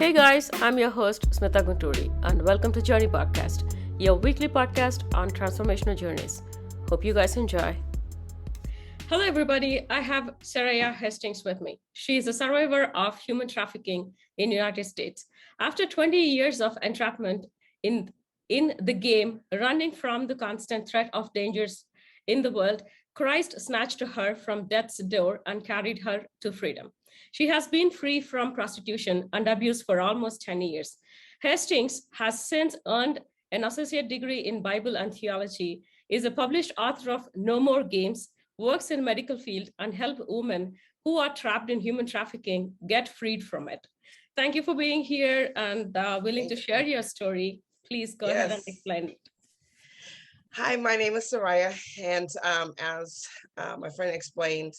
Hey guys, I'm your host Smitha and welcome to Journey Podcast, your weekly podcast on transformational journeys. Hope you guys enjoy. Hello everybody, I have Sariah Hastings with me. She is a survivor of human trafficking in the United States. After 20 years of entrapment in the game, running from the constant threat of dangers in the world, Christ snatched her from death's door and carried her to freedom. She has been free from prostitution and abuse for almost 10 years. Hastings has since earned an associate degree in Bible and theology, is a published author of No More Games, works in medical field, and help women who are trapped in human trafficking get freed from it. Thank you for being here and willing to share your story. Please go ahead and explain it. Hi, my name is Sariah, and as my friend explained,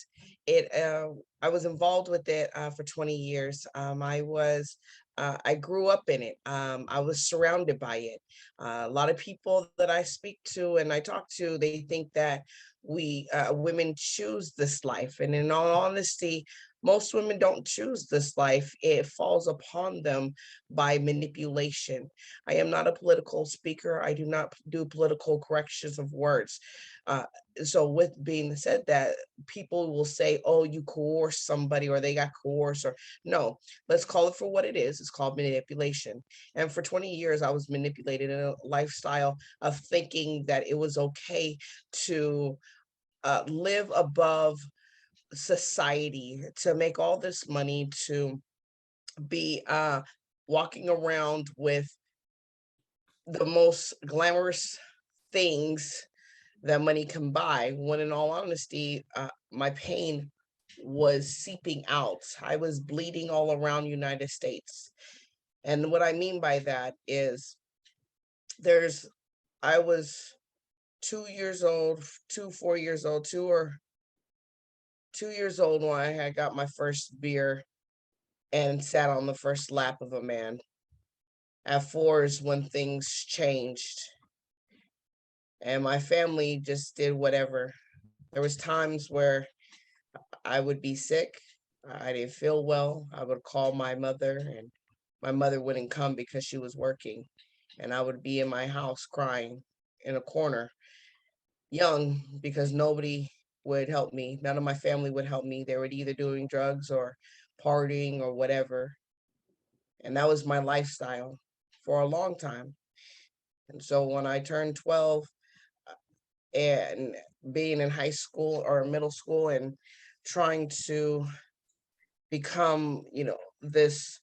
I was involved with it for 20 years. I grew up in it. I was surrounded by it. A lot of people that I speak to and I talk to, they think that we women choose this life, and in all honesty, most women don't choose this life. It falls upon them by manipulation. I am not a political speaker. I do not do political corrections of words. Uh, so with being said that, people will say, oh, you coerced somebody or they got coerced, or no, let's call it for what it is. It's called manipulation. And for 20 years, I was manipulated in a lifestyle of thinking that it was okay to live above society, to make all this money, to be walking around with the most glamorous things that money can buy, when in all honesty, my pain was seeping out. I was bleeding all around United States. And what I mean by that is there's I was 2 years old, 4 years old, 2 years old when I had got my first beer and sat on the first lap of a man. At 4 is when things changed, and my family just did whatever. There was times where I would be sick, I didn't feel well. I would call my mother, and my mother wouldn't come because she was working, and I would be in my house crying in a corner, young, because nobody would help me. None of my family would help me. They were either doing drugs or partying or whatever. And that was my lifestyle for a long time. And so when I turned 12 and being in high school or middle school and trying to become, this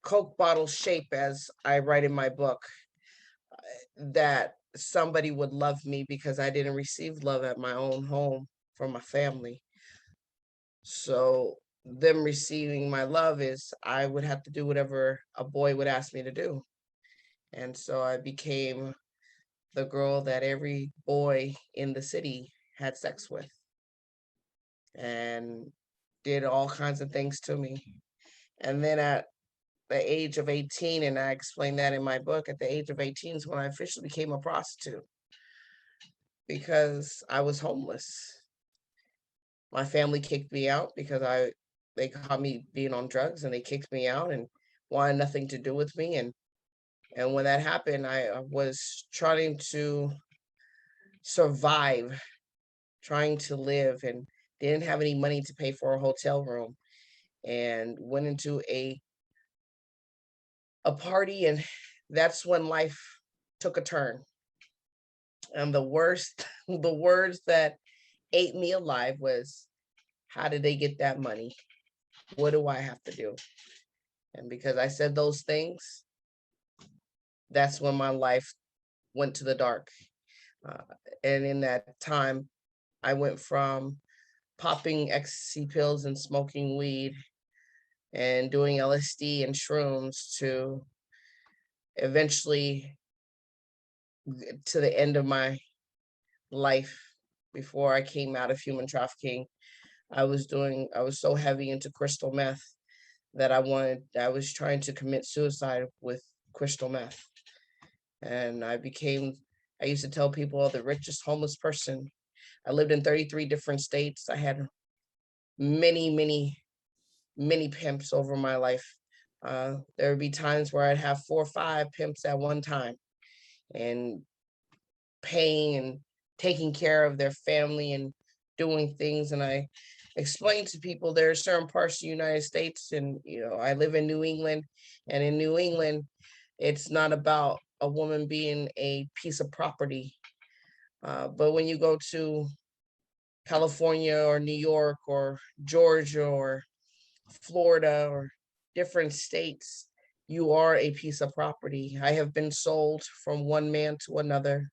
Coke bottle shape, as I write in my book, that somebody would love me because I didn't receive love at my own home from my family. So them receiving my love is I would have to do whatever a boy would ask me to do. And so I became the girl that every boy in the city had sex with and did all kinds of things to me. And then at the age of 18, and I explained that in my book, at the age of 18 is when I officially became a prostitute because I was homeless. My family kicked me out because they caught me being on drugs, and they kicked me out and wanted nothing to do with me. And when that happened, I was trying to survive, trying to live, and didn't have any money to pay for a hotel room, and went into a party, and that's when life took a turn. And the worst, the words that ate me alive was, how did they get that money? What do I have to do? And because I said those things, that's when my life went to the dark. Uh, and in that time, I went from popping ecstasy pills and smoking weed and doing LSD and shrooms to eventually to the end of my life. Before I came out of human trafficking, I was so heavy into crystal meth that I was trying to commit suicide with crystal meth. And I used to tell people, the richest homeless person. I lived in 33 different states. I had many, many, many pimps over my life. There would be times where I'd have 4 or 5 pimps at one time, and paying and taking care of their family and doing things. And I explained to people there are certain parts of the United States, and I live in New England, and in New England, it's not about a woman being a piece of property. But when you go to California or New York or Georgia or Florida or different states, you are a piece of property. I have been sold from one man to another.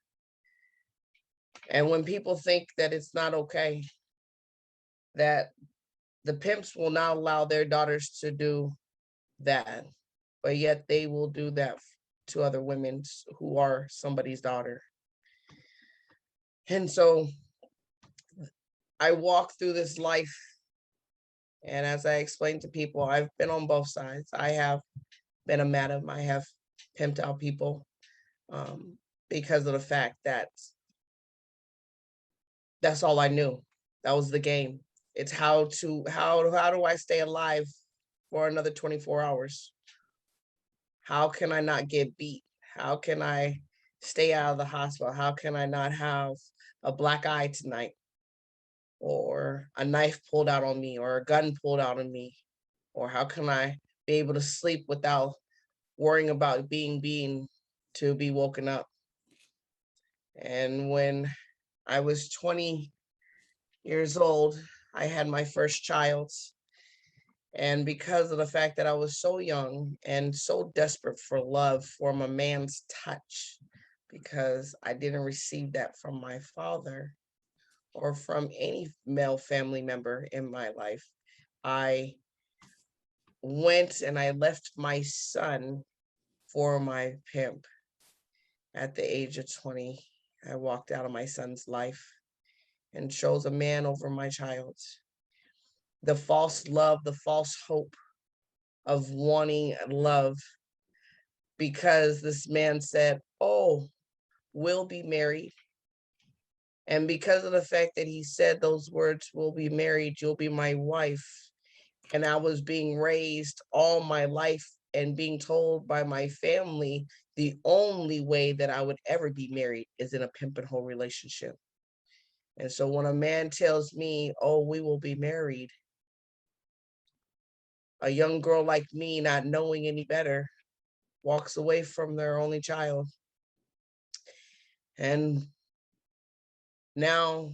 And when people think that it's not okay, that the pimps will not allow their daughters to do that, but yet they will do that to other women who are somebody's daughter. And so I walk through this life, and as I explained to people, I've been on both sides. I have been a madam. I have pimped out people, because of the fact that that's all I knew. That was the game. It's how do I stay alive for another 24 hours? How can I not get beat? How can I stay out of the hospital? How can I not have a black eye tonight, or a knife pulled out on me, or a gun pulled out on me? Or how can I be able to sleep without worrying about being to be woken up? And when I was 20 years old, I had my first child. And because of the fact that I was so young and so desperate for love, from a man's touch, because I didn't receive that from my father or from any male family member in my life, I went and I left my son for my pimp. At the age of 20, I walked out of my son's life and chose a man over my child. The false love, the false hope of wanting love, because this man said, "Oh, we'll be married." And because of the fact that he said those words, "We'll be married, you'll be my wife." And I was being raised all my life and being told by my family the only way that I would ever be married is in a pimp and hoe relationship. And so when a man tells me, "Oh, we will be married," a young girl like me, not knowing any better, walks away from their only child. And now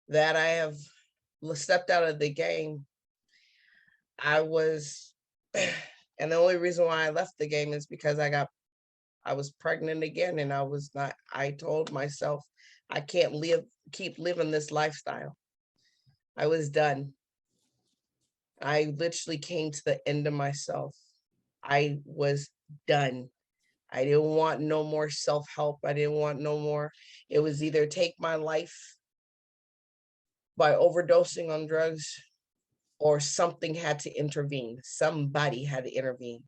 that I have stepped out of the game, I was, and the only reason why I left the game is because I was pregnant again, and I told myself, I can't keep living this lifestyle. I was done. I literally came to the end of myself. I was done. I didn't want no more self-help. I didn't want no more. It was either take my life by overdosing on drugs, or something had to intervene. Somebody had to intervene.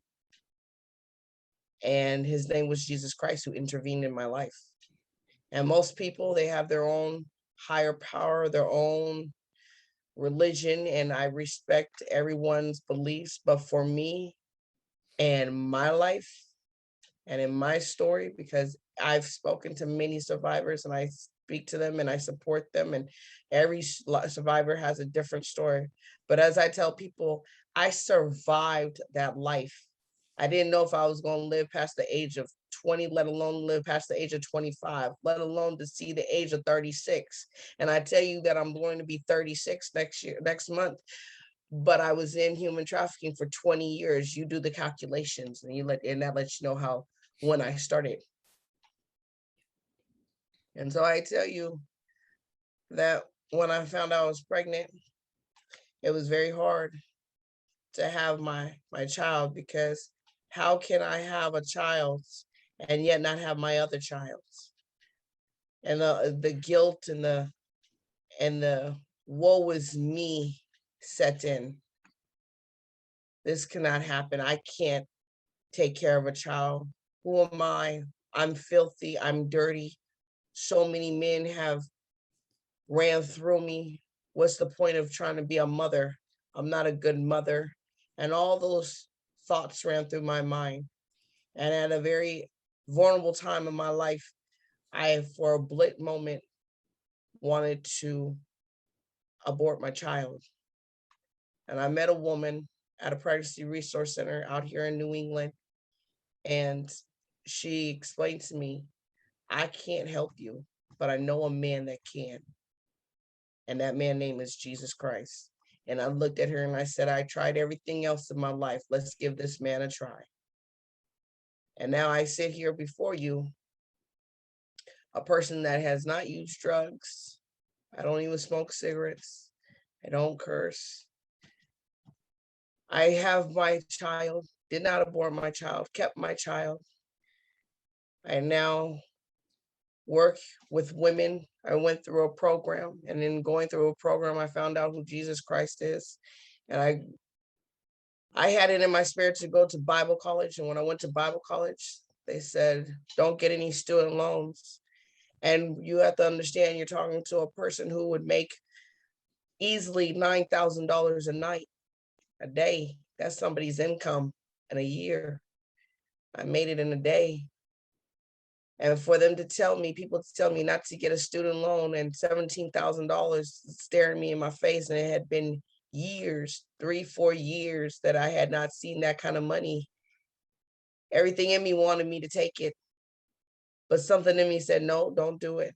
And his name was Jesus Christ, who intervened in my life. And most people, they have their own higher power, their own religion, and I respect everyone's beliefs. But for me and my life and in my story, because I've spoken to many survivors and I speak to them and I support them, and every survivor has a different story. But as I tell people, I survived that life. I didn't know if I was going to live past the age of 20, let alone live past the age of 25, let alone to see the age of 36. And I tell you that I'm going to be 36 next month. But I was in human trafficking for 20 years. You do the calculations, and that lets you know when I started. And so I tell you that when I found out I was pregnant, it was very hard to have my child, because how can I have a child and yet not have my other child? And the guilt and the woe is me set in. This cannot happen. I can't take care of a child. Who am I? I'm filthy. I'm dirty. So many men have ran through me. What's the point of trying to be a mother? I'm not a good mother. And all those thoughts ran through my mind. And at a very vulnerable time in my life, I, for a split moment, wanted to abort my child. And I met a woman at a pregnancy resource center out here in New England. And she explained to me, I can't help you, but I know a man that can. And that man's name is Jesus Christ. And I looked at her and I said, I tried everything else in my life. Let's give this man a try. And now I sit here before you, a person that has not used drugs. I don't even smoke cigarettes. I don't curse. I have my child, did not abort my child, kept my child. I now work with women. I went through a program, and in going through a program, I found out who Jesus Christ is. And I had it in my spirit to go to Bible college. And when I went to Bible college, they said, don't get any student loans. And you have to understand, you're talking to a person who would make easily $9,000 a night, a day. That's somebody's income in a year. I made it in a day. And for them to tell me, people to tell me not to get a student loan and $17,000 staring me in my face, and it had been years, 3-4 years that I had not seen that kind of money. Everything in me wanted me to take it, but something in me said, no, don't do it.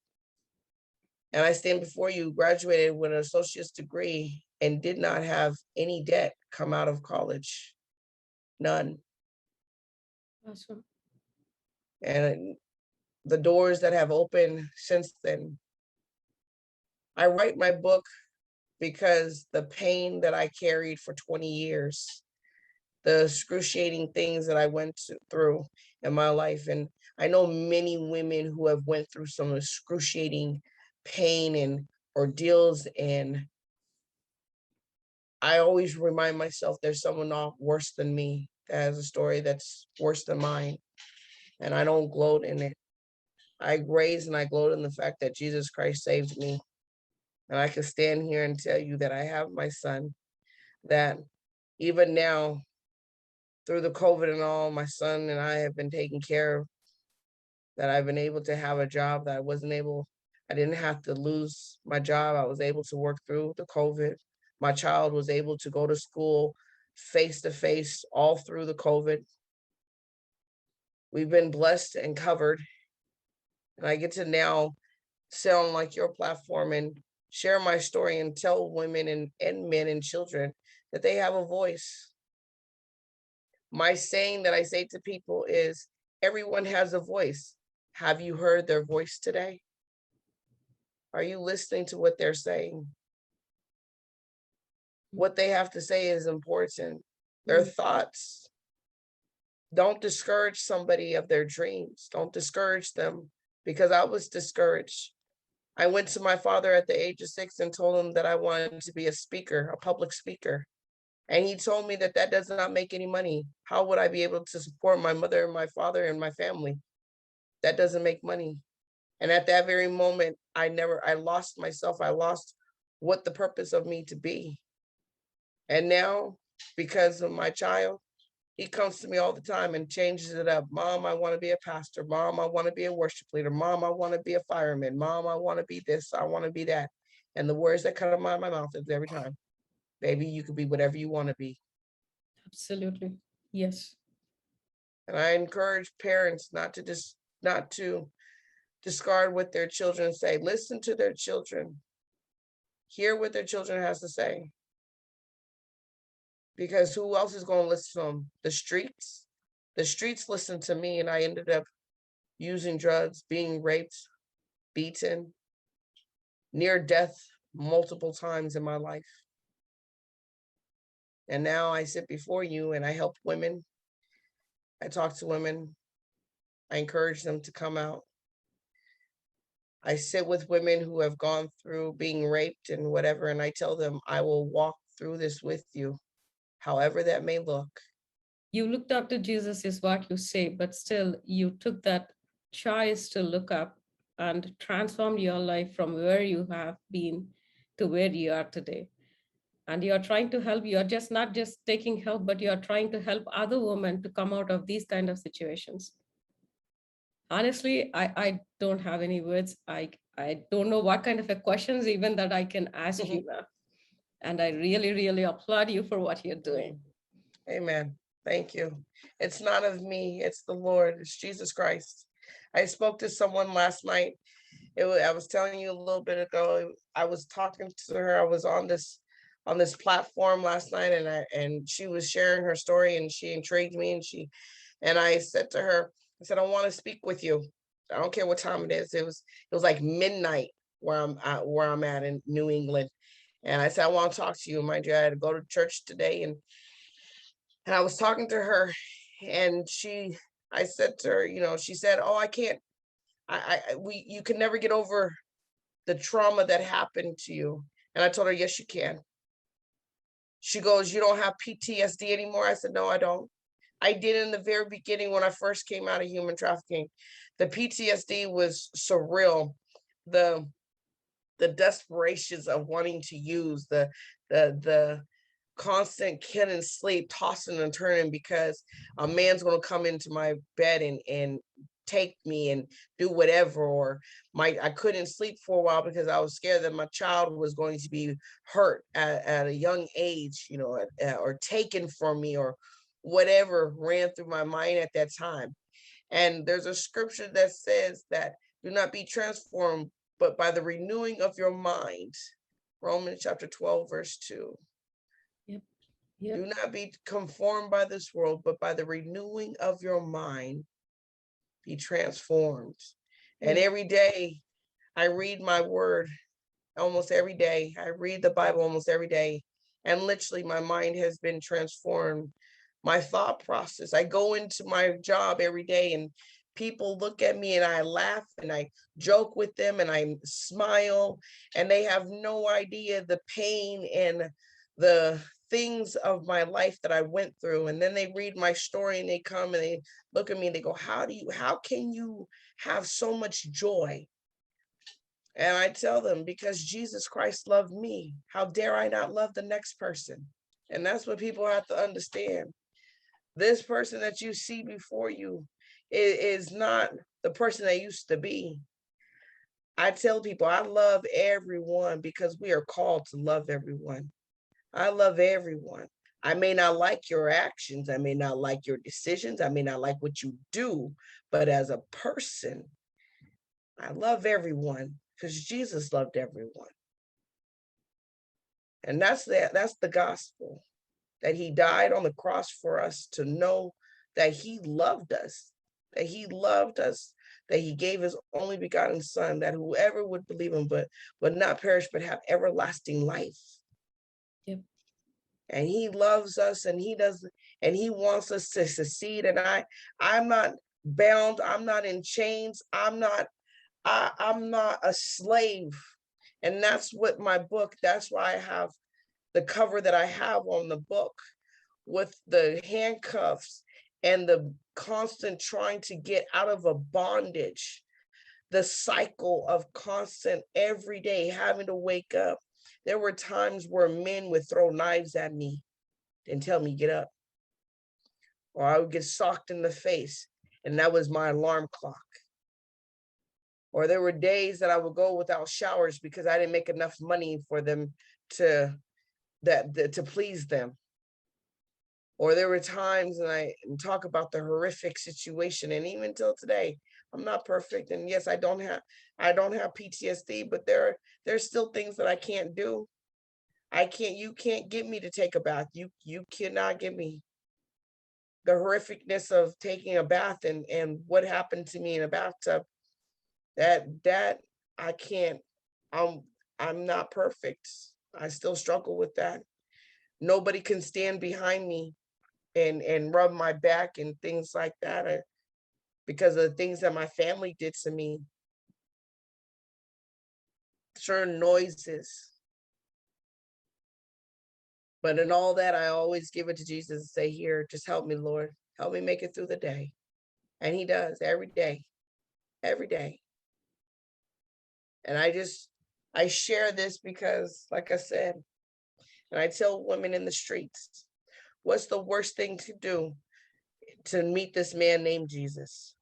And I stand before you, graduated with an associate's degree and did not have any debt come out of college. None. Awesome. And the doors that have opened since then. I write my book because the pain that I carried for 20 years, the excruciating things that I went through in my life. And I know many women who have went through some excruciating pain and ordeals, and I always remind myself there's someone off worse than me that has a story that's worse than mine. And I don't gloat in it. I raise and I gloat in the fact that Jesus Christ saved me. And I can stand here and tell you that I have my son, that even now, through the COVID and all, my son and I have been taken care of, that I've been able to have a job that I didn't have to lose my job. I was able to work through the COVID. My child was able to go to school face to face all through the COVID. We've been blessed and covered. And I get to now sit on like your platform and share my story and tell women and men and children that they have a voice. My saying that I say to people is, everyone has a voice. Have you heard their voice today? Are you listening to what they're saying? What they have to say is important. Their thoughts. Don't discourage somebody of their dreams. Don't discourage them, because I was discouraged. I went to my father at the age of 6 and told him that I wanted to be a speaker, a public speaker. And he told me that that does not make any money. How would I be able to support my mother and my father and my family? That doesn't make money. And at that very moment, I lost myself. I lost what the purpose of me to be. And now, because of my child, he comes to me all the time and changes it up. Mom, I want to be a pastor. Mom, I want to be a worship leader. Mom, I want to be a fireman. Mom, I want to be this. I want to be that. And the words that come out of my mouth is every time, baby, you could be whatever you want to be. Absolutely. Yes. And I encourage parents not to discard what their children say. Listen to their children. Hear what their children has to say. Because who else is going to listen to them? The streets. The streets listened to me, and I ended up using drugs, being raped, beaten, near death multiple times in my life. And now I sit before you and I help women. I talk to women. I encourage them to come out. I sit with women who have gone through being raped and whatever, and I tell them, I will walk through this with you, however that may look. You looked up to Jesus, is what you say, but still, you took that choice to look up and transformed your life from where you have been to where you are today. and you're trying to help. You're just not just taking help, but you're trying to help other women to come out of these kind of situations. Honestly, I don't have any words. I don't know what kind of a questions even that I can ask you now. And I really, really applaud you for what you're doing. Amen. Thank you. It's not of me, it's the Lord, it's Jesus Christ. I spoke to someone last night. I was telling you a little bit ago, I was talking to her. I was on this platform last night, and she was sharing her story, and she intrigued me, and I said to her, I said, I want to speak with you. I don't care what time it is. It was like midnight where I'm at in New England. And I said, I want to talk to you. Mind you, I had to go to church today, and I was talking to her, and I said to her, she said, oh, I can't, you can never get over the trauma that happened to you. And I told her, yes, you can. She goes, you don't have PTSD anymore? I said, no, I don't. I did in the very beginning when I first came out of human trafficking. The PTSD was surreal. The desperations of wanting to use, the constant killing, sleep, tossing and turning because a man's going to come into my bed and take me and do whatever, or I couldn't sleep for a while because I was scared that my child was going to be hurt at a young age, or taken from me, or whatever ran through my mind at that time. And there's a scripture that says that do not be transformed, but by the renewing of your mind. Romans chapter 12, verse 2. Yep. Do not be conformed by this world, but by the renewing of your mind, be transformed. And every day I read my word almost every day. I read the Bible almost every day. And literally my mind has been transformed. My thought process. I go into my job every day and people look at me and I laugh and I joke with them and I smile, and they have no idea the pain and the things of my life that I went through. And then they read my story and they come and they look at me and they go, how can you have so much joy? And I tell them, because Jesus Christ loved me, how dare I not love the next person? And that's what people have to understand. This person that you see before you is not the person they used to be. I tell people I love everyone because we are called to love everyone. I love everyone. I may not like your actions. I may not like your decisions. I may not like what you do, but as a person, I love everyone because Jesus loved everyone. And that's the gospel, that he died on the cross for us to know that he loved us, that he gave his only begotten son, that whoever would believe him, but not perish, but have everlasting life. Yep. And he loves us, and he wants us to succeed. And I'm not bound. I'm not in chains. I'm not a slave. And that's what my book, that's why I have the cover that I have on the book, with the handcuffs and the constant trying to get out of a bondage, the cycle of constant every day having to wake up. There were times where men would throw knives at me and tell me, get up. Or I would get socked in the face, and that was my alarm clock. Or there were days that I would go without showers because I didn't make enough money for them to please them. Or there were times, and I talk about the horrific situation, and even till today, I'm not perfect. And yes, I don't have PTSD, but there's still things that I can't do. You can't get me to take a bath. You cannot get me. The horrificness of taking a bath and what happened to me in a bathtub, that I can't, I'm not perfect. I still struggle with that. Nobody can stand behind me and rub my back and things like that, because of the things that my family did to me. Certain noises. But in all that, I always give it to Jesus and say, here, just help me, Lord. Help me make it through the day. And he does every day, every day. And I share this because, like I said, And I tell women in the streets, what's the worst thing to do to meet this man named Jesus?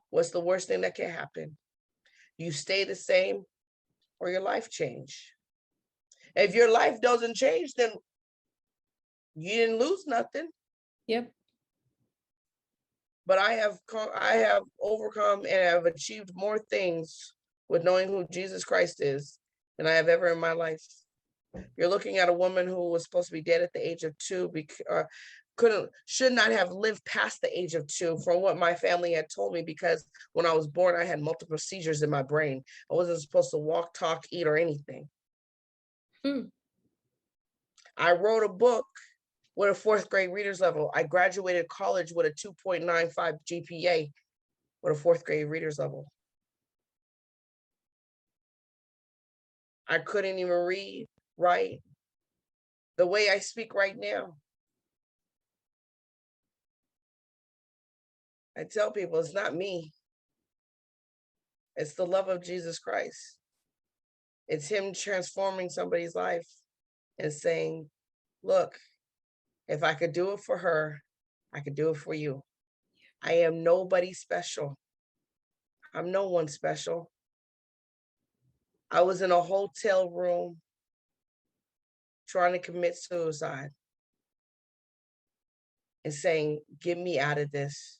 What's the worst thing that can happen? You stay the same or your life change. If your life doesn't change, then you didn't lose nothing. Yep. But I have overcome and have achieved more things with knowing who Jesus Christ is than I have ever in my life. You're looking at a woman who was supposed to be dead at the age of 2 because should not have lived past the age of 2 from what my family had told me, because when I was born, I had multiple seizures in my brain. I wasn't supposed to walk, talk, eat, or anything. I wrote a book with a 4th grade reader's level. I graduated college with a 2.95 GPA with a 4th grade reader's level. I couldn't even read, write the way I speak right now. I tell people it's not me. It's the love of Jesus Christ. It's him transforming somebody's life and saying, look, if I could do it for her, I could do it for you. I am nobody special. I'm no one special. I was in a hotel room trying to commit suicide and saying, get me out of this.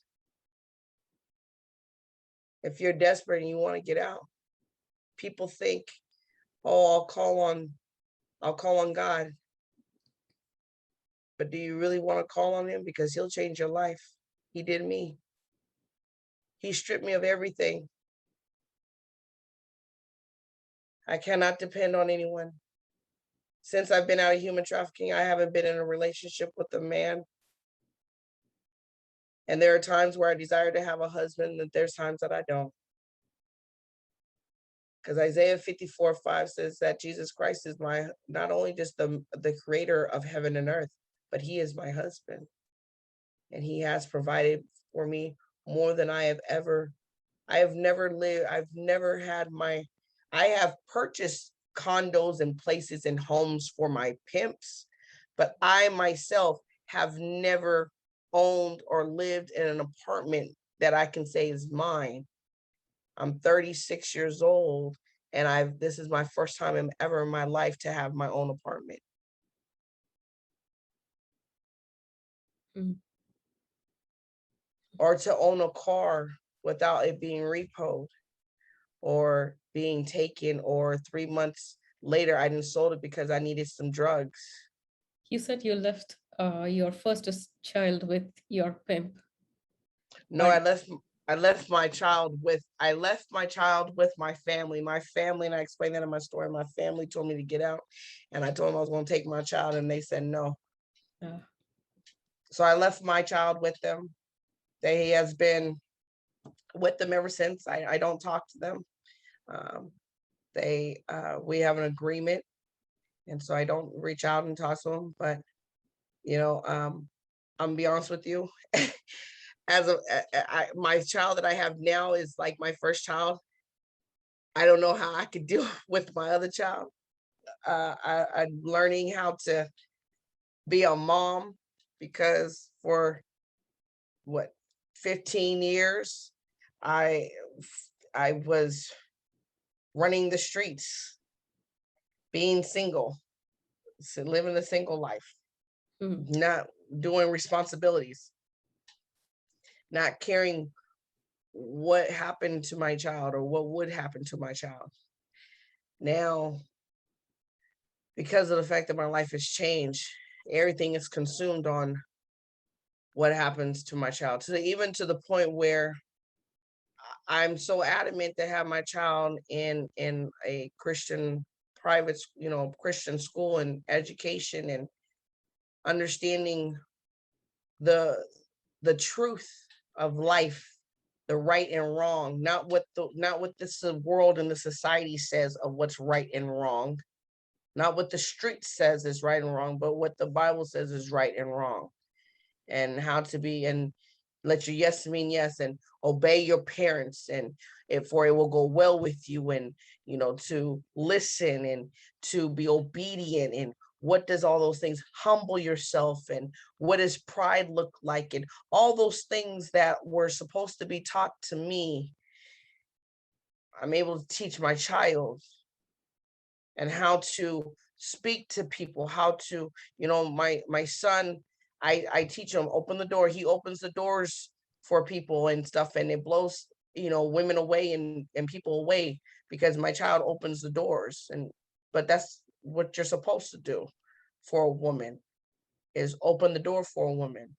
If you're desperate and you want to get out, people think, oh, I'll call on God. But do you really want to call on him? Because he'll change your life. He did me. He stripped me of everything. I cannot depend on anyone. Since I've been out of human trafficking, I haven't been in a relationship with a man. And there are times where I desire to have a husband, and there's times that I don't. Because Isaiah 54:5 says that Jesus Christ is not only just the creator of heaven and earth, but he is my husband. And he has provided for me more than I have never had I have purchased condos and places and homes for my pimps, but I myself have never owned or lived in an apartment that I can say is mine. I'm 36 years old, and this is my first time ever in my life to have my own apartment. Or to own a car without it being repoed or being taken, or 3 months later I didn't sold it because I needed some drugs. You said you left your first child with your pimp. No, I left my child with my family. My family, and I explained that in my story, my family told me to get out, and I told them I was going to take my child, and they said no. So I left my child with them. He has been with them ever since. I don't talk to them. We have an agreement, and so I don't reach out and talk to them. But I'm gonna be honest with you. My child that I have now is like my first child. I don't know how I could deal with my other child. I'm learning how to be a mom, because for 15 years, I was running the streets, being single, living a single life, not doing responsibilities, not caring what happened to my child or what would happen to my child. Now, because of the fact that my life has changed, everything is consumed on what happens to my child, even to the point where I'm so adamant to have my child in a Christian private, Christian school and education, and understanding the truth of life, the right and wrong, not what this world and the society says of what's right and wrong, not what the street says is right and wrong, but what the Bible says is right and wrong, and how to be, and let your yes mean yes, and obey your parents, and for it will go well with you, and to listen and to be obedient, and what does all those things, humble yourself, and what does pride look like, and all those things that were supposed to be taught to me, I'm able to teach my child, and how to speak to people, how to, my son, I teach him, open the door. He opens the doors for people and stuff, and it blows, women away and people away, because my child opens the doors. But that's what you're supposed to do for a woman, is open the door for a woman,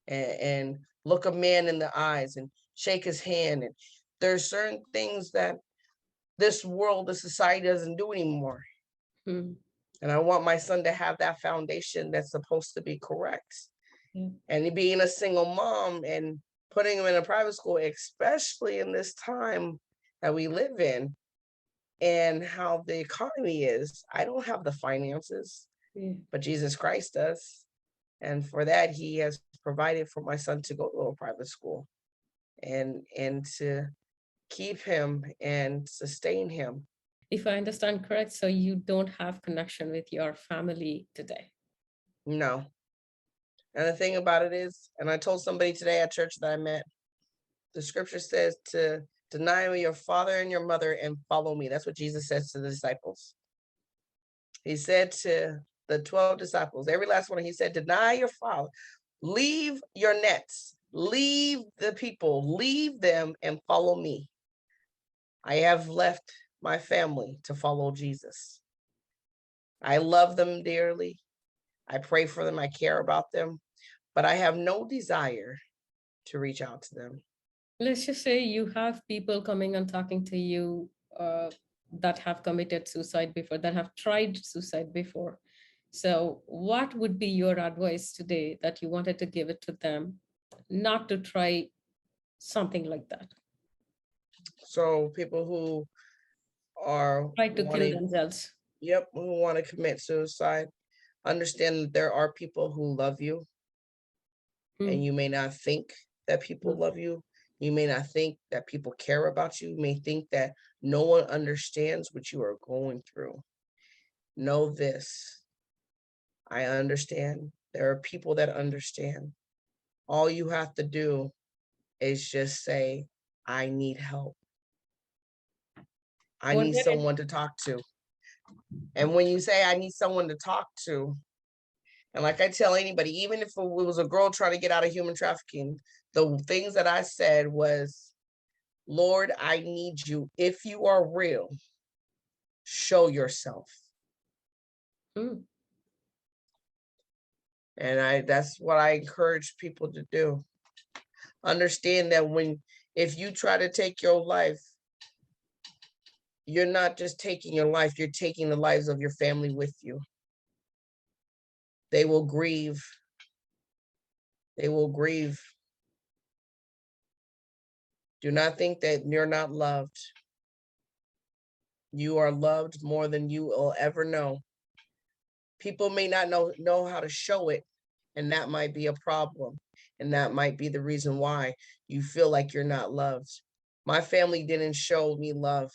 and look a man in the eyes and shake his hand. And there's certain things that this world, this society doesn't do anymore. Mm. And I want my son to have that foundation that's supposed to be correct. Yeah. And being a single mom and putting him in a private school, especially in this time that we live in and how the economy is, I don't have the finances, but Jesus Christ does. And for that, he has provided for my son to go to a private school and to keep him and sustain him. If I understand correct, so you don't have connection with your family today. No. And the thing about it is, and I told somebody today at church that I met, the scripture says to deny your father and your mother and follow me. That's what Jesus says to the disciples. He said to the 12 disciples, every last one, he said, deny your father, leave your nets, leave the people, leave them and follow me. I have left my family to follow Jesus. I love them dearly. I pray for them. I care about them, but I have no desire to reach out to them. Let's just say you have people coming and talking to you that have committed suicide before, that have tried suicide before. So what would be your advice today that you wanted to give it to them, not to try something like that? So people who are Try to kill themselves. Yep, who want to commit suicide, understand that there are people who love you, and you may not think that people love you. You may not think that people care about you. You may think that no one understands what you are going through. Know this. I understand. There are people that understand. All you have to do is just say, I need help. I need someone to talk to. And when you say, I need someone to talk to, and like I tell anybody, even if it was a girl trying to get out of human trafficking, the things that I said was, Lord, I need you. If you are real, show yourself. And that's what I encourage people to do. Understand that if you try to take your life, you're not just taking your life, you're taking the lives of your family with you. They will grieve. They will grieve. Do not think that you're not loved. You are loved more than you will ever know. People may not know how to show it, and that might be a problem. And that might be the reason why you feel like you're not loved. My family didn't show me love.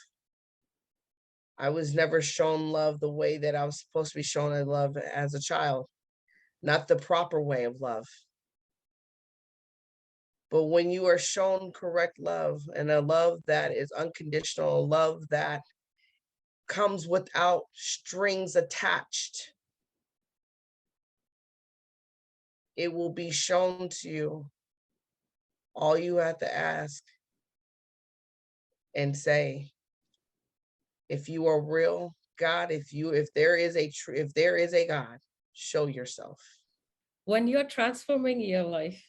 I was never shown love the way that I was supposed to be shown love as a child, not the proper way of love. But when you are shown correct love, and a love that is unconditional, a love that comes without strings attached, it will be shown to you. All you have to ask and say, if you are real, God, if there is a God, show yourself. When you're transforming your life,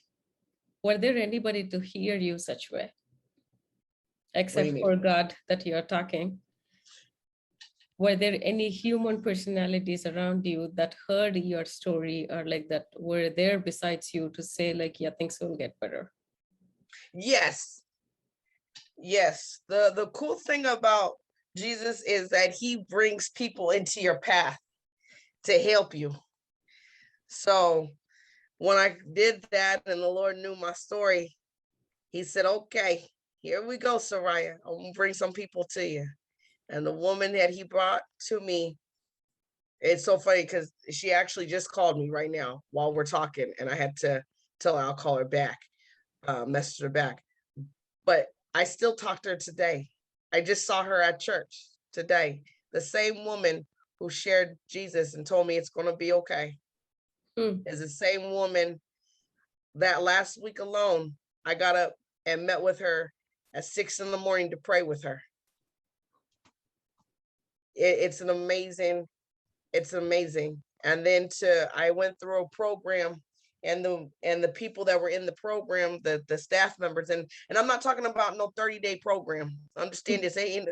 were there anybody to hear you such way? Except for God that you're talking. Were there any human personalities around you that heard your story, or like that were there besides you to say like, yeah, things will get better? Yes. Yes. The cool thing about Jesus is that he brings people into your path to help you. So when I did that and the Lord knew my story, he said, okay, here we go, Sariah. I'm gonna bring some people to you. And the woman that he brought to me It's so funny because she actually just called me right now while we're talking, and I had to tell her I'll call her back, message her back. But I still talked to her today. I just saw her at church today. The same woman who shared Jesus and told me it's going to be okay is the same woman that last week alone, I got up and met with her at 6 a.m. to pray with her. It's amazing. And then I went through a program, and the people that were in the program, the staff members, and I'm not talking about no 30-day program. Understand, this ain't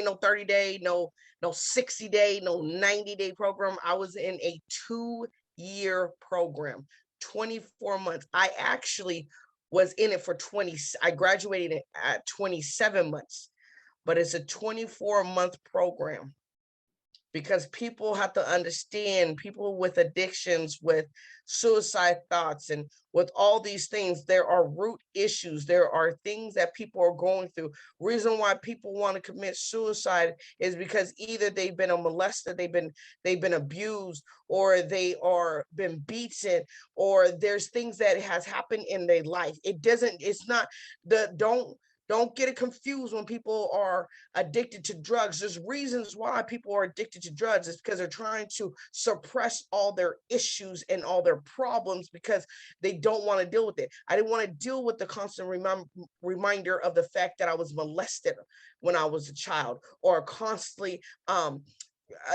no 30-day, no 60-day, no 90-day program. I was in a 2-year program, 24 months. I actually was in it for 20. I graduated at 27 months, but it's a 24-month program. Because people have to understand, people with addictions, with suicide thoughts, and with all these things, there are root issues. There are things that people are going through. Reason why people want to commit suicide is because either they've been a molester, they've been abused, or they are been beaten, or there's things that has happened in their life. It's not don't get it confused when people are addicted to drugs. There's reasons why people are addicted to drugs. It's because they're trying to suppress all their issues and all their problems because they don't want to deal with it. I didn't want to deal with the constant reminder of the fact that I was molested when I was a child, or constantly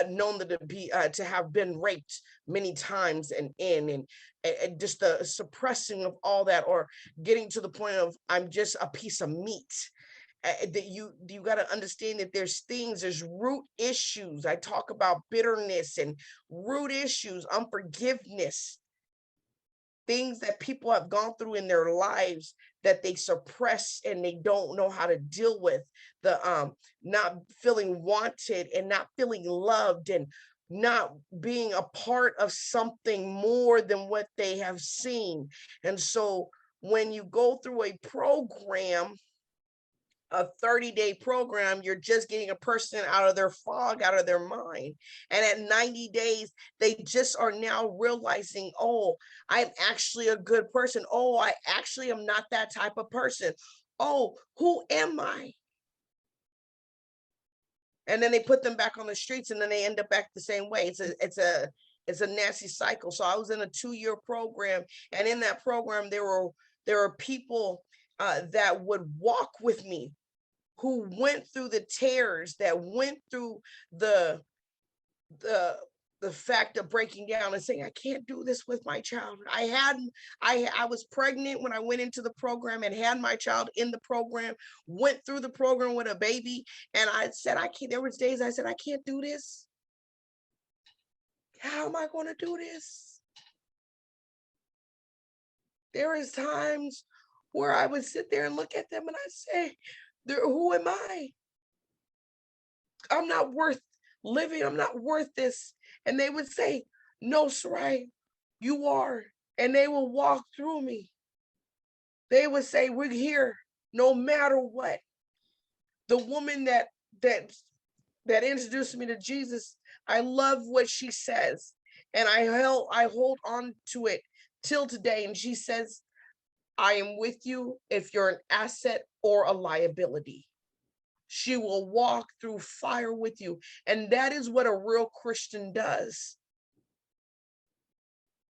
known to have been raped many times, and just the suppressing of all that, or getting to the point of I'm just a piece of meat. That you got to understand that there's root issues. I talk about bitterness and root issues, unforgiveness, things that people have gone through in their lives that they suppress and they don't know how to deal with. The not feeling wanted and not feeling loved, and not being a part of something more than what they have seen. And so when you go through a program, a 30-day program, you're just getting a person out of their fog, out of their mind. And at 90 days, they just are now realizing, oh, I'm actually a good person. Oh, I actually am not that type of person. Oh, who am I? And then they put them back on the streets, and then they end up back the same way. It's a nasty cycle. So I was in a 2-year program, and in that program, there were people that would walk with me, who went through the tears, that went through the fact of breaking down and saying, I can't do this with my child. I was pregnant when I went into the program and had my child in the program, went through the program with a baby. And I said, I can't, there was days I said, I can't do this. How am I going to do this? There is times where I would sit there and look at them and I say, who am I? I'm not worth living. I'm not worth this. And they would say, no, Sariah, you are. And they will walk through me. They would say, we're here no matter what. The woman that introduced me to Jesus, I love what she says. And I hold on to it till today. And she says, I am with you if you're an asset or a liability. She will walk through fire with you. And that is what a real Christian does.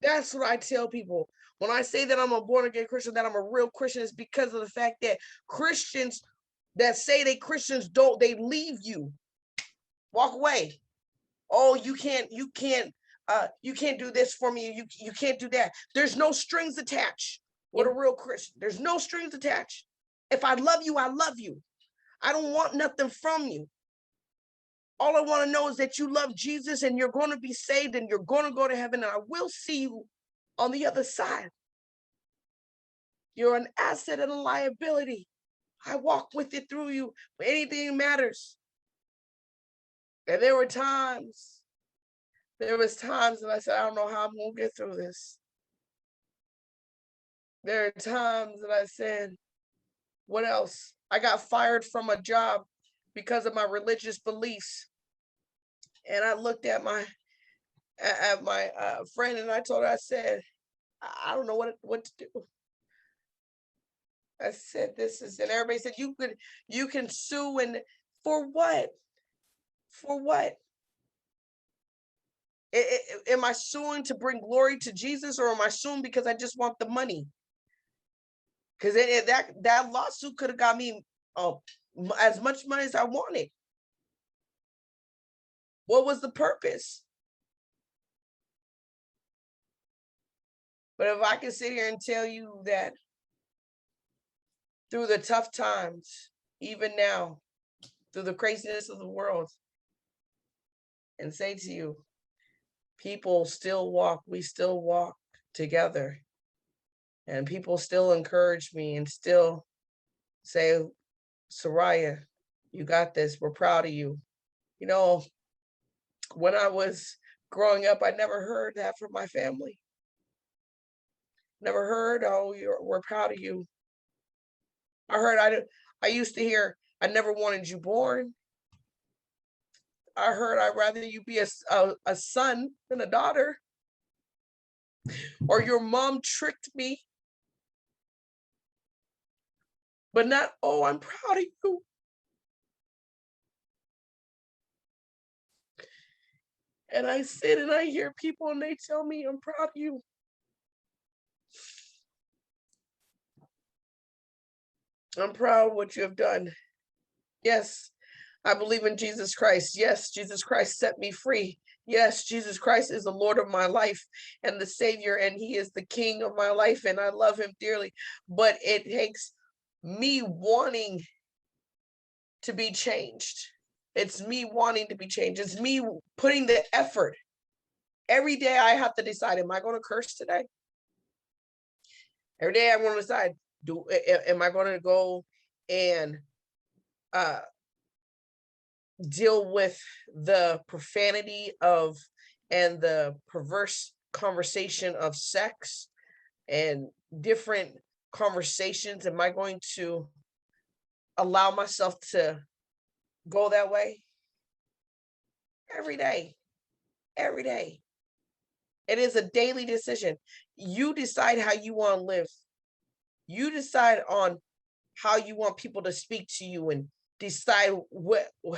That's what I tell people. When I say that I'm a born again Christian, that I'm a real Christian, is because of the fact that Christians that say they Christians they leave you. Walk away. Oh, you can't do this for me. You can't do that. There's no strings attached with a real Christian. There's no strings attached. If I love you, I love you. I don't want nothing from you. All I want to know is that you love Jesus and you're going to be saved and you're going to go to heaven, and I will see you on the other side. You're an asset and a liability. I walk with it through you. Anything matters. And there was times that I said, I don't know how I'm going to get through this. There are times that I said, what else? I got fired from a job because of my religious beliefs. And I looked at at my friend, and I told her, I said, I don't know what to do. I said, this is, and everybody said, you can sue, and for what? For what? Am I suing to bring glory to Jesus, or am I suing because I just want the money? Because that lawsuit could have got me as much money as I wanted. What was the purpose? But if I can sit here and tell you that through the tough times, even now, through the craziness of the world, and say to you, people still walk, we still walk together. And people still encourage me and still say, Sariah, you got this. We're proud of you. You know, when I was growing up, I never heard that from my family. Never heard, oh, we're proud of you. I used to hear, I never wanted you born. I heard, I'd rather you be a son than a daughter. Or your mom tricked me. But not, oh, I'm proud of you. And I sit and I hear people and they tell me, I'm proud of you. I'm proud of what you have done. Yes, I believe in Jesus Christ. Yes, Jesus Christ set me free. Yes, Jesus Christ is the Lord of my life and the Savior, and He is the King of my life, and I love Him dearly. But it takes me wanting to be changed. It's me wanting to be changed. It's me putting the effort. Every day I have to decide, am I going to curse today? Every day I want to decide, am I going to go and deal with the profanity of and the perverse conversation of sex and different conversations? Am I going to allow myself to go that way? Every day. Every day. It is a daily decision. You decide how you want to live. You decide on how you want people to speak to you and decide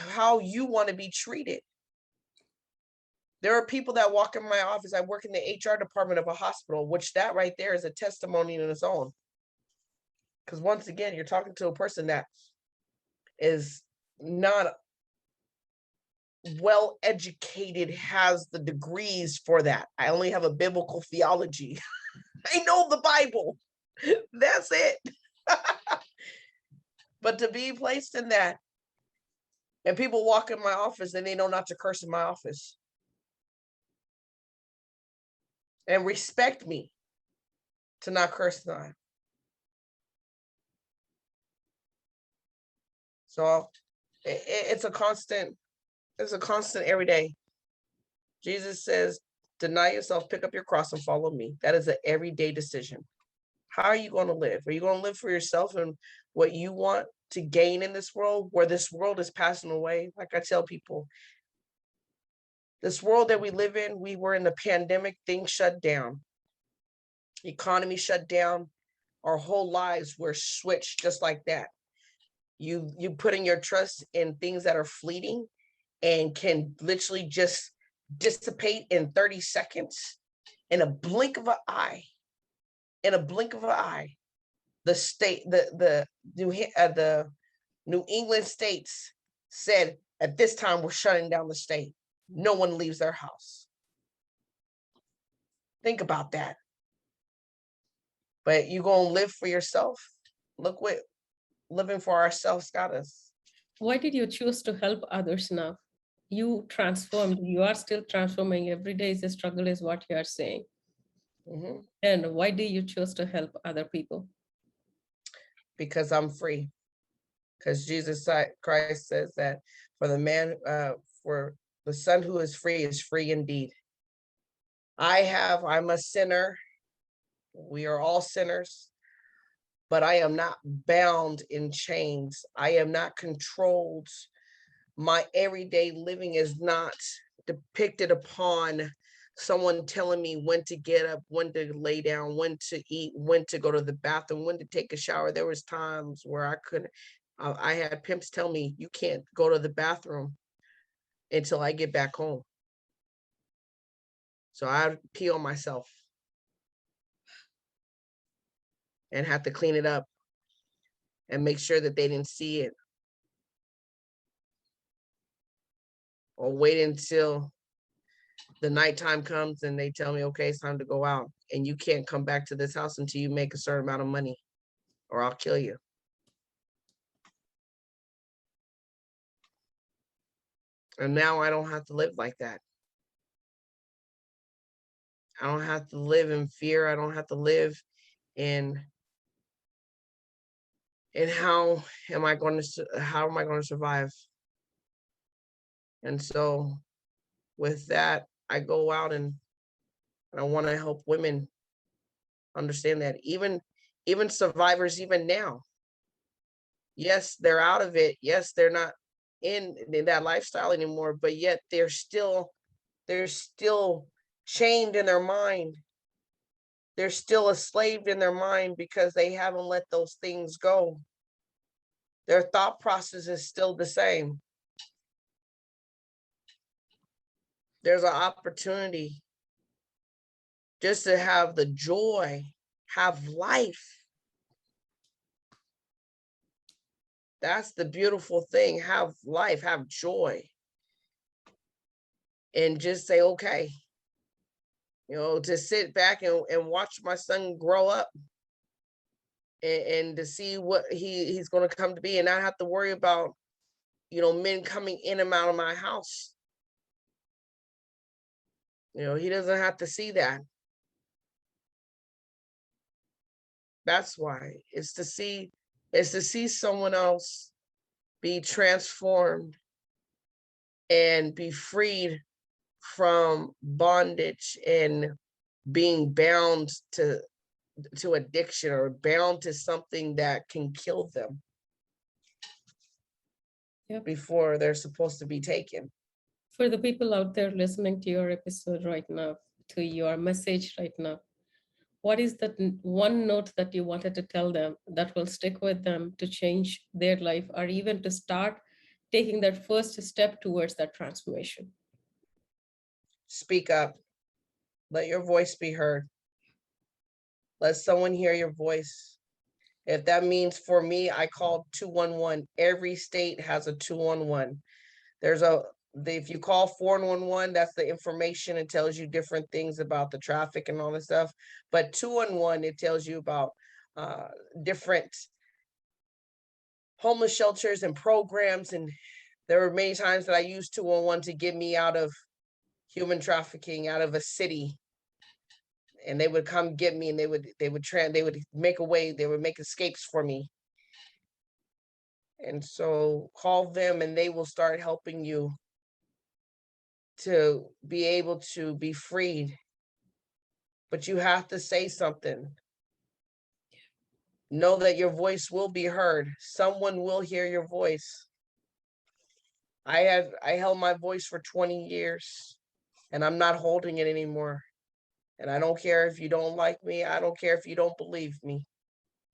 how you want to be treated. There are people that walk in my office. I work in the HR department of a hospital, which that right there is a testimony in its own. Because once again, you're talking to a person that is not well educated, has the degrees for that. I only have a biblical theology. I know the Bible. That's it. But to be placed in that, and people walk in my office and they know not to curse in my office and respect me to not curse them. So it's a constant every day. Jesus says, deny yourself, pick up your cross and follow me. That is an everyday decision. How are you going to live? Are you going to live for yourself and what you want to gain in this world, where this world is passing away? Like I tell people, this world that we live in, we were in the pandemic, things shut down. Economy shut down. Our whole lives were switched just like that. You putting your trust in things that are fleeting and can literally just dissipate in 30 seconds, in a blink of an eye. In a blink of an eye, the New England states said, at this time, we're shutting down the state. No one leaves their house. Think about that. But you gonna live for yourself? Look what living for ourselves got us. Why did you choose to help others now? You transformed. You are still transforming. Every day is a struggle, is what you are saying. Mm-hmm. And why do you choose to help other people? Because I'm free. Because Jesus Christ says that for the son who is free indeed. I'm a sinner. We are all sinners, but I am not bound in chains. I am not controlled. My everyday living is not depicted upon someone telling me when to get up, when to lay down, when to eat, when to go to the bathroom, when to take a shower. There was times where I couldn't. I had pimps tell me, you can't go to the bathroom until I get back home. So I'd pee on myself and have to clean it up and make sure that they didn't see it. Or wait until the nighttime comes and they tell me, okay, it's time to go out. And you can't come back to this house until you make a certain amount of money or I'll kill you. And now I don't have to live like that. I don't have to live in fear. I don't have to live in how am I going to survive? And so with that, I go out and I want to help women understand that even survivors, even now, yes, they're out of it. Yes, they're not in that lifestyle anymore, but yet they're still chained in their mind. They're still enslaved in their mind because they haven't let those things go. Their thought process is still the same. There's an opportunity just to have the joy, have life. That's the beautiful thing. Have life, have joy. And just say, okay, to sit back and watch my son grow up and to see what he's going to come to be and not have to worry about, men coming in and out of my house. He doesn't have to see that. That's why it's to see someone else be transformed and be freed from bondage and being bound to addiction or bound to something that can kill them. Yep. Before they're supposed to be taken. For the people out there listening to your episode right now, to your message right now, what is that one note that you wanted to tell them that will stick with them to change their life or even to start taking that first step towards that transformation? Speak up. Let your voice be heard. Let someone hear your voice. If that means, for me, I called 211. Every state has a 211. If you call 411, that's the information. It tells you different things about the traffic and all this stuff. But 211, it tells you about different homeless shelters and programs. And there were many times that I used 211 to get me out of human trafficking, out of a city. And they would come get me and they would make a way, they would make escapes for me. And so call them and they will start helping you to be able to be freed. But you have to say something. Know that your voice will be heard. Someone will hear your voice. I held my voice for 20 years and I'm not holding it anymore. And I don't care if you don't like me. I don't care if you don't believe me.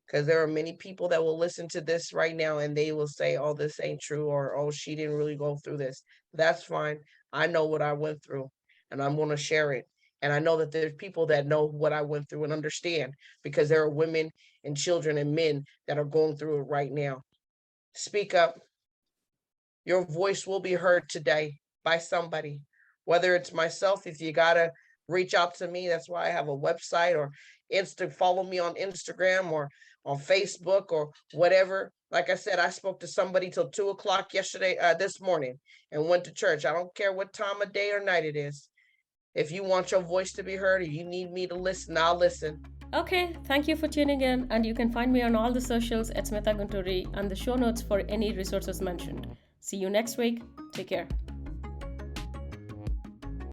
Because there are many people that will listen to this right now and they will say, oh, this ain't true, or, oh, she didn't really go through this. That's fine. I know what I went through and I'm going to share it. And I know that there's people that know what I went through and understand, because there are women and children and men that are going through it right now. Speak up. Your voice will be heard today by somebody, whether it's myself. If you got to reach out to me, that's why I have a website, or follow me on Instagram or on Facebook or whatever. Like I said, I spoke to somebody till 2:00 this morning and went to church. I don't care what time of day or night it is. If you want your voice to be heard or you need me to listen, I'll listen. Okay, thank you for tuning in, and you can find me on all the socials at Smitha and the show notes for any resources mentioned. See you next week. Take care.